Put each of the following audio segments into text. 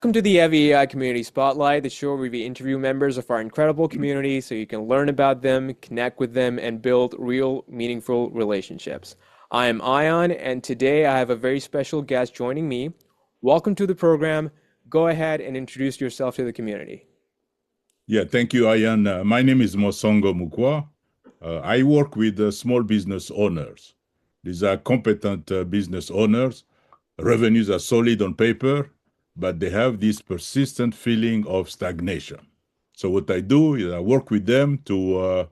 Welcome to the evyAI Community Spotlight, the show where we interview members of our incredible community so you can learn about them, connect with them, and build real, meaningful relationships. I am Ion, and today I have a very special guest joining me. Welcome to the program. Go ahead and introduce yourself to the community. Yeah, thank you, Ayan. My name is Mosongo Moukwa. I work with small business owners. These are competent business owners. Revenues are solid on paper, but they have this persistent feeling of stagnation. So what I do is I work with them to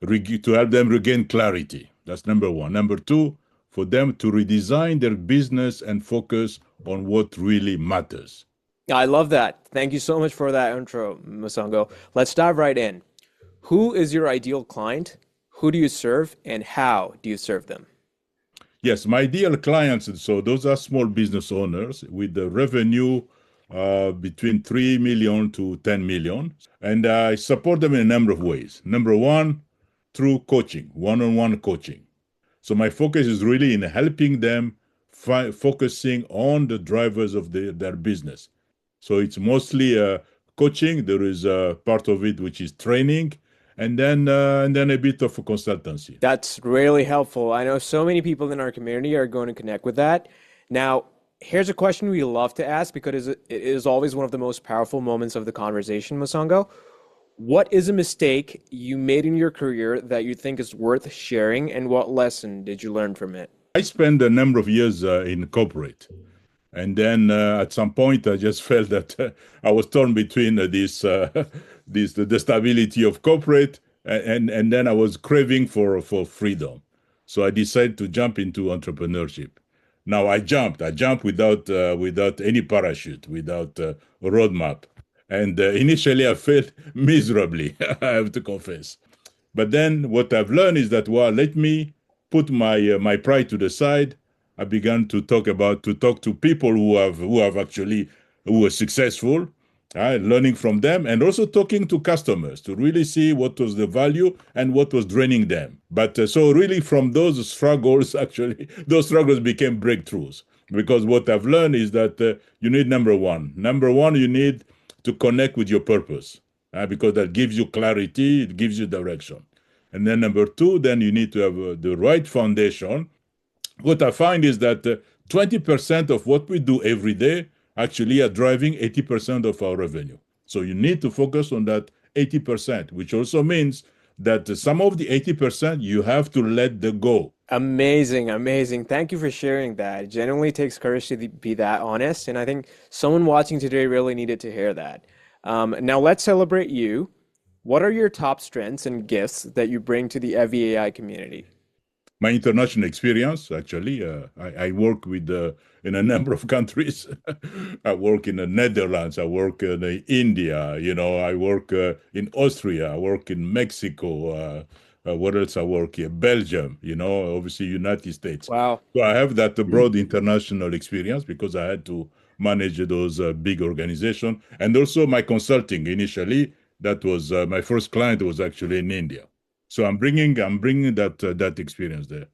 help them regain clarity. That's number one. Number two, for them to redesign their business and focus on what really matters. I love that. Thank you so much for that intro, Mosongo. Let's dive right in. Who is your ideal client? Who do you serve, and how do you serve them? Yes, my ideal clients, so those are small business owners with the revenue between 3 million to 10 million. And I support them in a number of ways. Number one, through coaching, one-on-one coaching. So my focus is really in helping them focusing on the drivers of their business. So it's mostly coaching. There is a part of it which is training, and then a bit of a consultancy. That's really helpful. I know so many people in our community are going to connect with that. Now, here's a question we love to ask because it is always one of the most powerful moments of the conversation, Mosongo. What is a mistake you made in your career that you think is worth sharing, and what lesson did you learn from it? I spent a number of years in corporate. And then at some point, I just felt that I was torn between the stability of corporate and then I was craving for freedom. So I decided to jump into entrepreneurship. Now I jumped without any parachute, without a roadmap. And initially I failed miserably, I have to confess. But then what I've learned is that, well, let me put my pride to the side. I began to talk to people who were successful, learning from them, and also talking to customers to really see what was the value and what was draining them. But so really from those struggles, actually, those struggles became breakthroughs. Because what I've learned is that you need number one. Number one, you need to connect with your purpose, because that gives you clarity, it gives you direction. And then number two, then you need to have the right foundation. What I find is that 20% of what we do every day actually are driving 80% of our revenue. So you need to focus on that 80%, which also means that some of the 80% you have to let the go. Amazing, amazing. Thank you for sharing that. It genuinely takes courage to be that honest, and I think someone watching today really needed to hear that. Now let's celebrate you. What are your top strengths and gifts that you bring to the evyAI community? My international experience, actually, I work in a number of countries. I work in the Netherlands, I work in India, I work in Austria, I work in Mexico. What else I work here? Belgium, obviously United States. Wow. So I have that broad international experience because I had to manage those big organizations. And also my consulting initially, that was my first client was actually in India. So I'm bringing that experience there.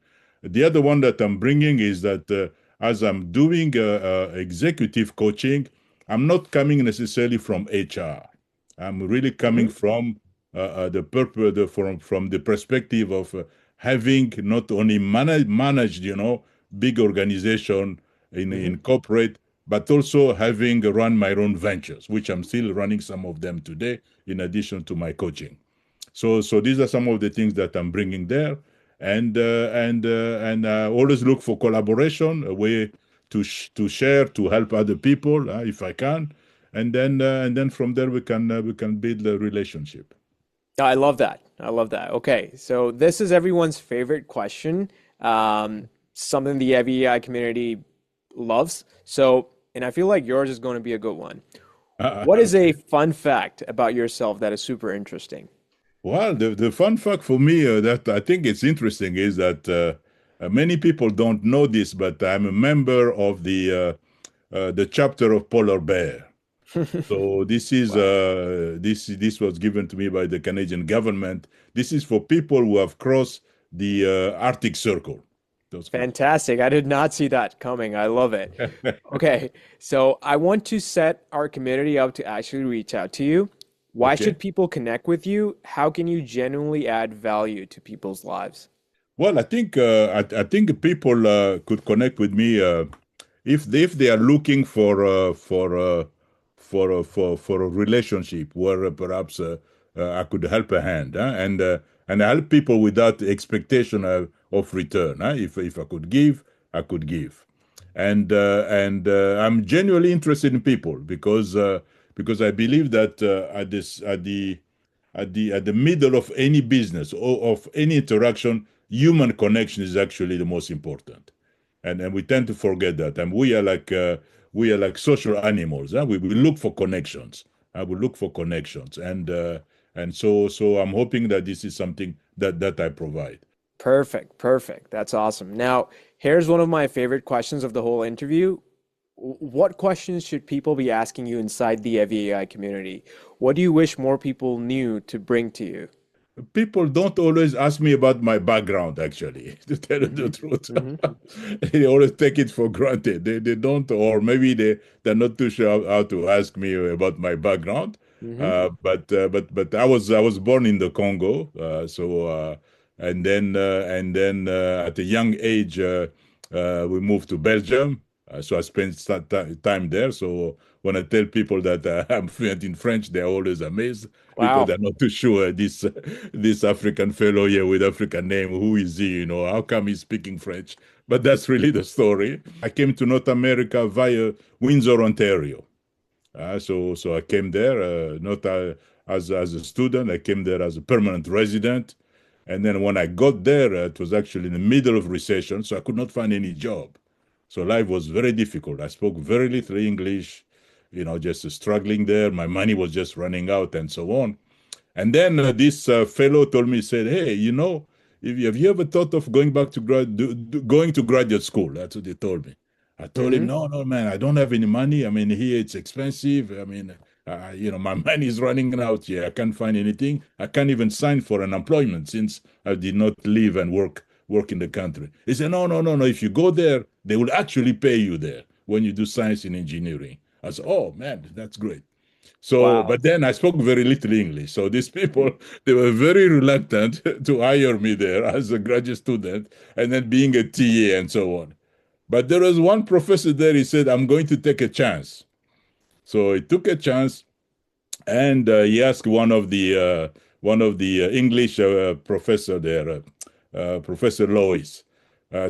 The other one that I'm bringing is that as I'm doing executive coaching, I'm not coming necessarily from HR. I'm really coming Hmm. from the purpose from the perspective of having not only managed big organization in Hmm. corporate, but also having run my own ventures, which I'm still running some of them today, in addition to my coaching. So these are some of the things that I'm bringing there, and always look for collaboration, a way to share, to help other people if I can, and then from there we can build a relationship. I love that. I love that. Okay, so this is everyone's favorite question, something the evyAI community loves. So, and I feel like yours is going to be a good one. What is a Okay. fun fact about yourself that is super interesting? Well, the fun fact for me that I think it's interesting is that many people don't know this, but I'm a member of the chapter of polar bear. So Wow. this was given to me by the Canadian government. This is for people who have crossed the Arctic Circle. was good. Fantastic. I did not see that coming. I love it. Okay, so I want to set our community up to actually reach out to you. Why Okay. should people connect with you? How can you genuinely add value to people's lives? Well, I think people could connect with me if they are looking for a relationship where perhaps I could help a hand, and I help people without expectation of return. If I could give, I could give, and I'm genuinely interested in people because I believe that at the middle of any business or of any interaction, human connection is actually the most important, and we tend to forget that. And we are like social animals. Huh? We look for connections. We look for connections, and so I'm hoping that this is something that I provide. Perfect, perfect. That's awesome. Now, here's one of my favorite questions of the whole interview. What questions should people be asking you inside the evyAI community? What do you wish more people knew to bring to you? People don't always ask me about my background, actually, to tell you the Hmm. truth. Hmm. They always take it for granted. They don't, or maybe they're not too sure how to ask me about my background. Hmm. But I was born in the Congo, and then at a young age we moved to Belgium. So I spent some time there. So when I tell people that I'm fluent in French, they're always amazed because Wow. they're not too sure this African fellow here with African name, who is he? You know, how come he's speaking French? But that's really the story. I came to North America via Windsor, Ontario. So I came there not as a student. I came there as a permanent resident. And then when I got there, it was actually in the middle of recession, so I could not find any job. So life was very difficult. I spoke very little English, you know, just struggling there. My money was just running out and so on. And then this fellow told me, he said, "Hey, you know, if you, have you ever thought of going back to going to graduate school?" That's what he told me. I told him, Hmm. "No, no, man, I don't have any money. I mean, here it's expensive. I mean, you know, my money is running out here. I can't find anything. I can't even sign for an employment since I did not live and work in the country." He said, "No, no, no, no. If you go there, they will actually pay you there when you do science and engineering." I said, "Oh man, that's great." So, Wow. but then I spoke very little English. So these people, they were very reluctant to hire me there as a graduate student and then being a TA and so on. But there was one professor there, he said, "I'm going to take a chance." So he took a chance and he asked one of the English professor there, Professor Lois,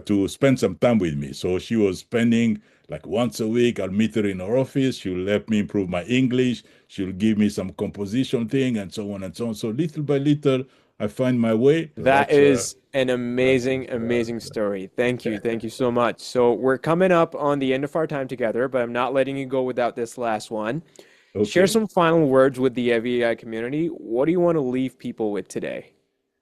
to spend some time with me. So she was spending like once a week. I'll meet her in her office. She'll help me improve my English. She'll give me some composition thing and so on and so on. So little by little, I find my way. That is an amazing, amazing That's story. Thank you. Thank you so much. So we're coming up on the end of our time together, but I'm not letting you go without this last one. Share okay. some final words with the evyAI community. What do you want to leave people with today?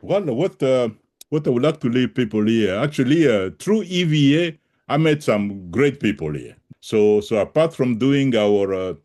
Well, what I would like to leave people here, actually, through EVA, I met some great people here. So apart from doing our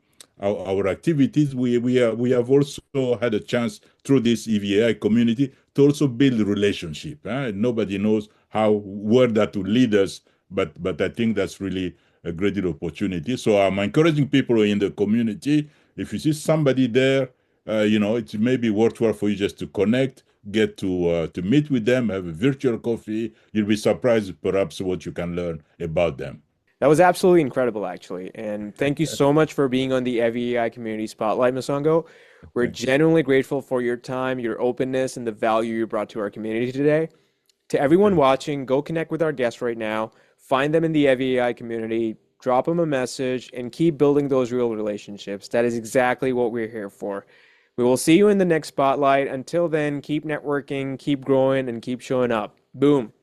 activities, we have also had a chance through this evyAI community to also build a relationship. Nobody knows how where that will lead us, but I think that's really a great deal of opportunity. So I'm encouraging people in the community. If you see somebody there, you know, it may be worthwhile for you just to connect, get to meet with them, have a virtual coffee. You'll be surprised, perhaps, what you can learn about them. That was absolutely incredible, actually. And thank you so much for being on the evyAI Community Spotlight, Mosongo. We're genuinely grateful for your time, your openness, and the value you brought to our community today. To everyone watching, go connect with our guests right now. Find them in the evyAI community, drop them a message, and keep building those real relationships. That is exactly what we're here for. We will see you in the next spotlight. Until then, keep networking, keep growing, and keep showing up. Boom.